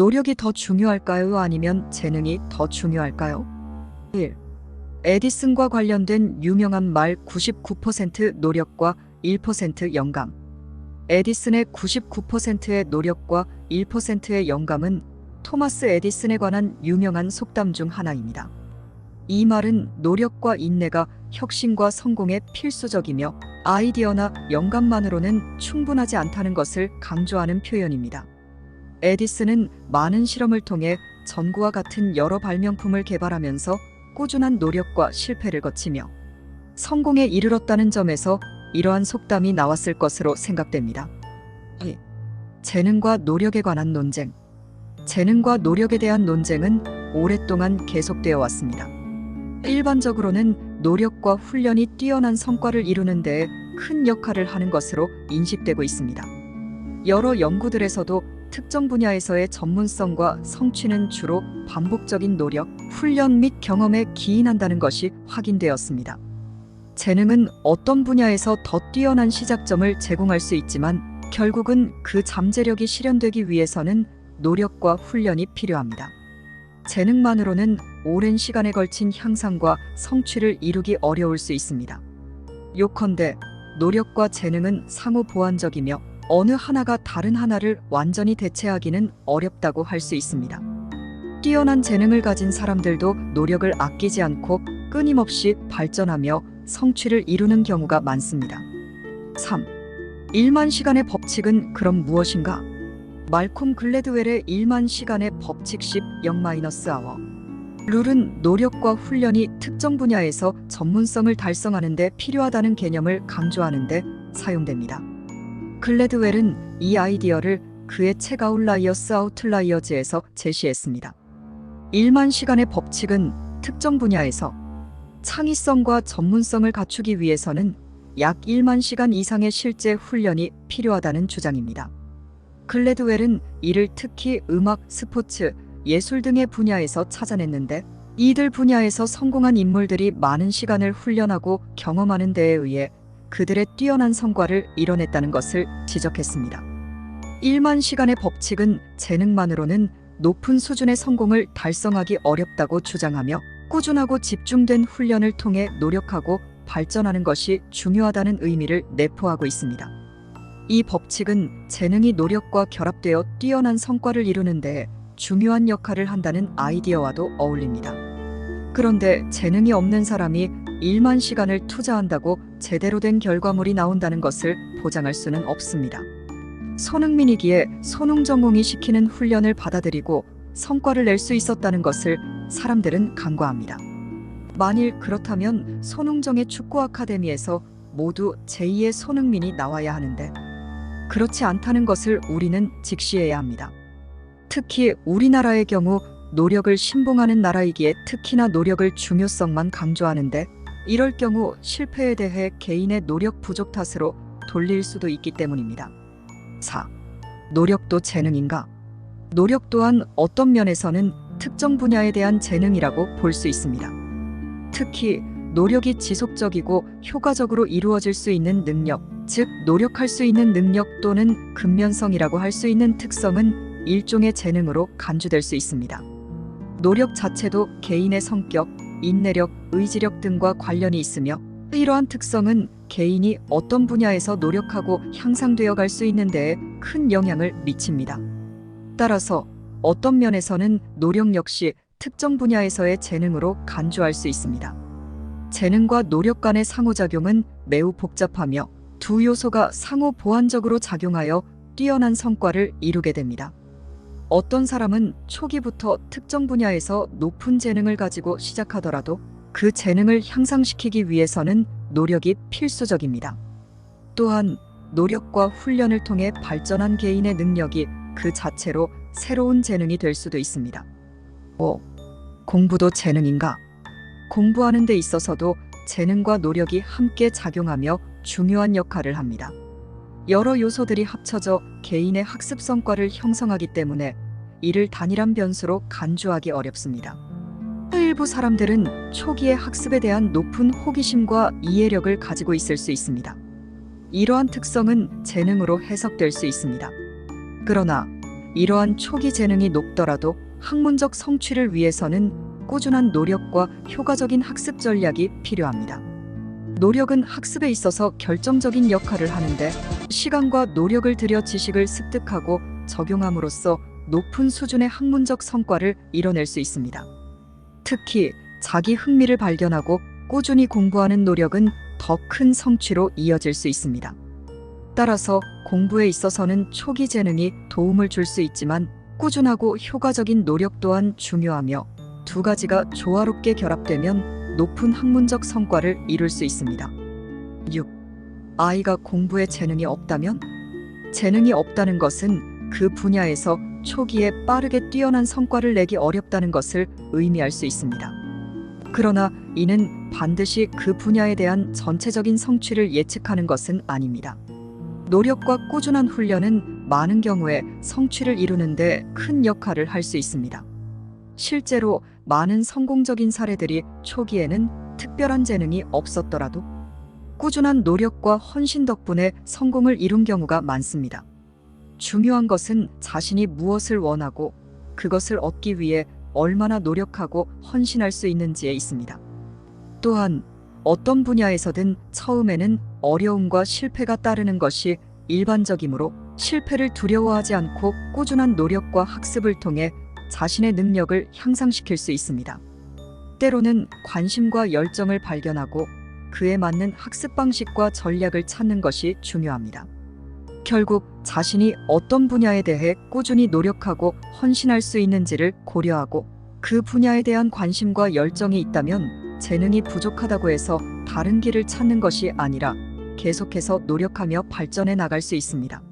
노력이 더 중요할까요? 아니면 재능이 더 중요할까요? 1. 에디슨과 관련된 유명한 말 99% 노력과 1% 영감. 에디슨의 99%의 노력과 1%의 영감은 토마스 에디슨에 관한 유명한 속담 중 하나입니다. 이 말은 노력과 인내가 혁신과 성공에 필수적이며 아이디어나 영감만으로는 충분하지 않다는 것을 강조하는 표현입니다. 에디슨은 많은 실험을 통해 전구와 같은 여러 발명품을 개발하면서 꾸준한 노력과 실패를 거치며 성공에 이르렀다는 점에서 이러한 속담이 나왔을 것으로 생각됩니다. 2. 재능과 노력에 관한 논쟁. 재능과 노력에 대한 논쟁은 오랫동안 계속되어 왔습니다. 일반적으로는 노력과 훈련이 뛰어난 성과를 이루는 데에 큰 역할을 하는 것으로 인식되고 있습니다. 여러 연구들에서도 특정 분야에서의 전문성과 성취는 주로 반복적인 노력, 훈련 및 경험에 기인한다는 것이 확인되었습니다. 재능은 어떤 분야에서 더 뛰어난 시작점을 제공할 수 있지만 결국은 그 잠재력이 실현되기 위해서는 노력과 훈련이 필요합니다. 재능만으로는 오랜 시간에 걸친 향상과 성취를 이루기 어려울 수 있습니다. 요컨대 노력과 재능은 상호 보완적이며 어느 하나가 다른 하나를 완전히 대체하기는 어렵다고 할 수 있습니다. 뛰어난 재능을 가진 사람들도 노력을 아끼지 않고 끊임없이 발전하며 성취를 이루는 경우가 많습니다. 3. 1만 시간의 법칙은 그럼 무엇인가? 말콤 글래드웰의 1만 시간의 법칙 10-hour. 룰은 노력과 훈련이 특정 분야에서 전문성을 달성하는 데 필요하다는 개념을 강조하는 데 사용됩니다. 글래드웰은 이 아이디어를 그의 책 아웃라이어스 아웃라이어즈에서 제시했습니다. 1만 시간의 법칙은 특정 분야에서 창의성과 전문성을 갖추기 위해서는 약 1만 시간 이상의 실제 훈련이 필요하다는 주장입니다. 글래드웰은 이를 특히 음악, 스포츠, 예술 등의 분야에서 찾아냈는데 이들 분야에서 성공한 인물들이 많은 시간을 훈련하고 경험하는 데에 의해 그들의 뛰어난 성과를 이뤄냈다는 것을 지적했습니다. 1만 시간의 법칙은 재능만으로는 높은 수준의 성공을 달성하기 어렵다고 주장하며 꾸준하고 집중된 훈련을 통해 노력하고 발전하는 것이 중요하다는 의미를 내포하고 있습니다. 이 법칙은 재능이 노력과 결합되어 뛰어난 성과를 이루는 데 중요한 역할을 한다는 아이디어와도 어울립니다. 그런데 재능이 없는 사람이 1만 시간을 투자한다고 제대로 된 결과물이 나온다는 것을 보장할 수는 없습니다. 손흥민이기에 손흥정홍이 시키는 훈련을 받아들이고 성과를 낼 수 있었다는 것을 사람들은 간과합니다. 만일 그렇다면 손흥정의 축구 아카데미에서 모두 제2의 손흥민이 나와야 하는데 그렇지 않다는 것을 우리는 직시해야 합니다. 특히 우리나라의 경우 노력을 신봉하는 나라이기에 특히나 노력을 중요성만 강조하는데 이럴 경우 실패에 대해 개인의 노력 부족 탓으로 돌릴 수도 있기 때문입니다. 4. 노력도 재능인가? 노력 또한 어떤 면에서는 특정 분야에 대한 재능이라고 볼 수 있습니다. 특히 노력이 지속적이고 효과적으로 이루어질 수 있는 능력, 즉 노력할 수 있는 능력 또는 근면성이라고 할 수 있는 특성은 일종의 재능으로 간주될 수 있습니다. 노력 자체도 개인의 성격, 인내력, 의지력 등과 관련이 있으며 이러한 특성은 개인이 어떤 분야에서 노력하고 향상되어 갈 수 있는 데에 큰 영향을 미칩니다. 따라서 어떤 면에서는 노력 역시 특정 분야에서의 재능으로 간주할 수 있습니다. 재능과 노력 간의 상호작용은 매우 복잡하며 두 요소가 상호 보완적으로 작용하여 뛰어난 성과를 이루게 됩니다. 어떤 사람은 초기부터 특정 분야에서 높은 재능을 가지고 시작하더라도 그 재능을 향상시키기 위해서는 노력이 필수적입니다. 또한 노력과 훈련을 통해 발전한 개인의 능력이 그 자체로 새로운 재능이 될 수도 있습니다. 5. 공부도 재능인가? 공부하는 데 있어서도 재능과 노력이 함께 작용하며 중요한 역할을 합니다. 여러 요소들이 합쳐져 개인의 학습 성과를 형성하기 때문에 이를 단일한 변수로 간주하기 어렵습니다. 일부 사람들은 초기의 학습에 대한 높은 호기심과 이해력을 가지고 있을 수 있습니다. 이러한 특성은 재능으로 해석될 수 있습니다. 그러나 이러한 초기 재능이 높더라도 학문적 성취를 위해서는 꾸준한 노력과 효과적인 학습 전략이 필요합니다. 노력은 학습에 있어서 결정적인 역할을 하는데 시간과 노력을 들여 지식을 습득하고 적용함으로써 높은 수준의 학문적 성과를 이뤄낼 수 있습니다. 특히 자기 흥미를 발견하고 꾸준히 공부하는 노력은 더 큰 성취로 이어질 수 있습니다. 따라서 공부에 있어서는 초기 재능이 도움을 줄 수 있지만 꾸준하고 효과적인 노력 또한 중요하며 두 가지가 조화롭게 결합되면 높은 학문적 성과를 이룰 수 있습니다. 6. 아이가 공부에 재능이 없다면? 재능이 없다는 것은 그 분야에서 초기에 빠르게 뛰어난 성과를 내기 어렵다는 것을 의미할 수 있습니다. 그러나 이는 반드시 그 분야에 대한 전체적인 성취를 예측하는 것은 아닙니다. 노력과 꾸준한 훈련은 많은 경우에 성취를 이루는 데 큰 역할을 할 수 있습니다. 실제로 많은 성공적인 사례들이 초기에는 특별한 재능이 없었더라도 꾸준한 노력과 헌신 덕분에 성공을 이룬 경우가 많습니다. 중요한 것은 자신이 무엇을 원하고 그것을 얻기 위해 얼마나 노력하고 헌신할 수 있는지에 있습니다. 또한 어떤 분야에서든 처음에는 어려움과 실패가 따르는 것이 일반적이므로 실패를 두려워하지 않고 꾸준한 노력과 학습을 통해 자신의 능력을 향상시킬 수 있습니다. 때로는 관심과 열정을 발견하고 그에 맞는 학습 방식과 전략을 찾는 것이 중요합니다. 결국 자신이 어떤 분야에 대해 꾸준히 노력하고 헌신할 수 있는지를 고려하고 그 분야에 대한 관심과 열정이 있다면 재능이 부족하다고 해서 다른 길을 찾는 것이 아니라 계속해서 노력하며 발전해 나갈 수 있습니다.